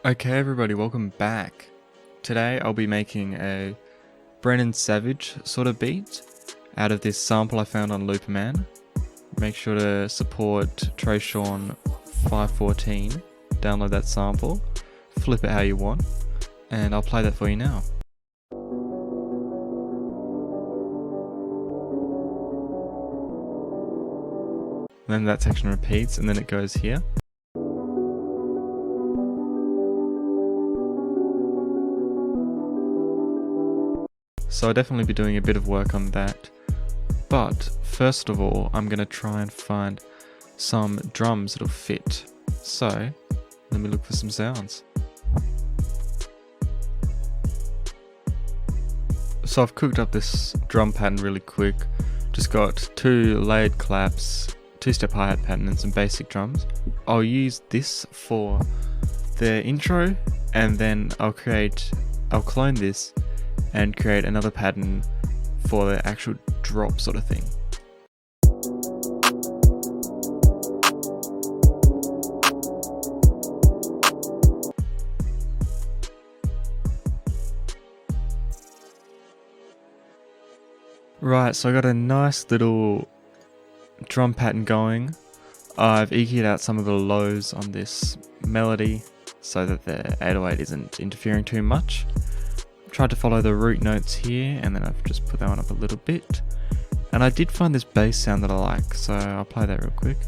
Okay everybody, welcome back. Today I'll be making a Brennan Savage sort of beat out of this sample I found on Looperman. Make sure to support Trayshawn 514, download that sample, flip it how you want, and I'll play that for you now. And then that section repeats and then it goes here. So I'll definitely be doing a bit of work on that. But first of all, I'm going to try and find some drums that'll fit. So let me look for some sounds. So I've cooked up this drum pattern really quick. Just got 2 layered claps, 2-step hi-hat pattern and some basic drums. I'll use this for the intro and then I'll clone this and create another pattern for the actual drop sort of thing. Right, so I got a nice little drum pattern going. I've EQ'd out some of the lows on this melody so that the 808 isn't interfering too much. Tried to follow the root notes here and then I've just put that one up a little bit. And I did find this bass sound that I like, so I'll play that real quick.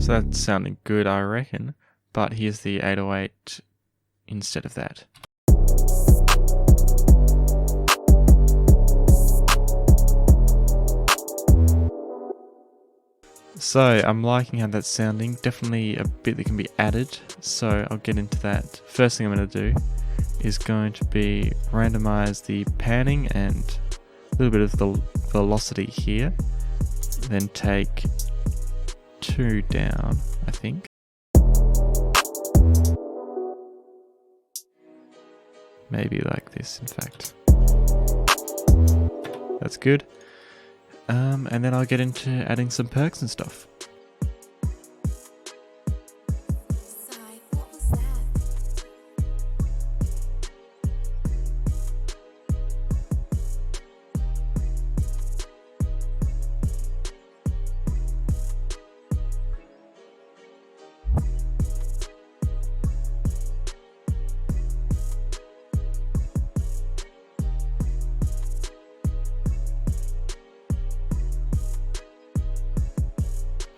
So that's sounding good, I reckon, but here's the 808 instead of that. So I'm liking how that's sounding, definitely a bit that can be added, so I'll get into that. First thing I'm going to do is going to be randomize the panning and a little bit of the velocity here, then take 2 down, I think. Maybe like this, in fact. That's good. And then I'll get into adding some perks and stuff.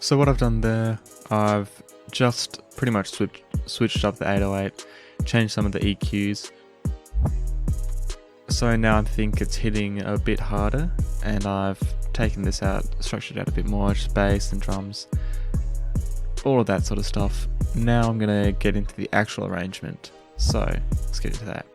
So what I've done there, I've just pretty much switched up the 808, changed some of the EQs. So now I think it's hitting a bit harder and I've taken this out, structured out a bit more, just bass and drums, all of that sort of stuff. Now I'm going to get into the actual arrangement. So let's get into that.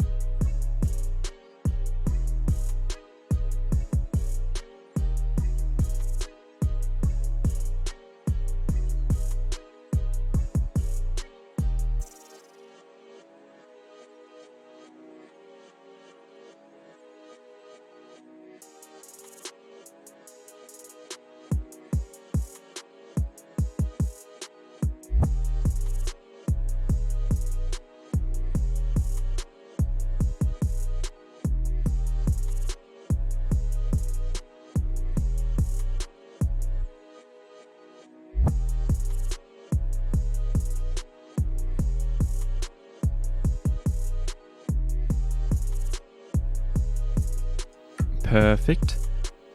Perfect.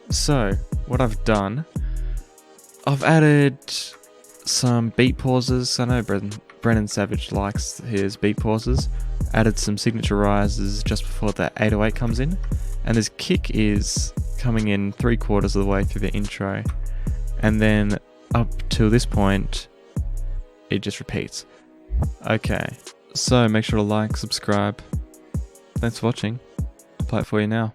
So what I've done, I've added some beat pauses. I know Brennan Savage likes his beat pauses. Added some signature rises just before the 808 comes in, and his kick is coming in 3/4 of the way through the intro, and then up till this point it just repeats. Okay, so make sure to like, subscribe. Thanks for watching. I'll play it for you now.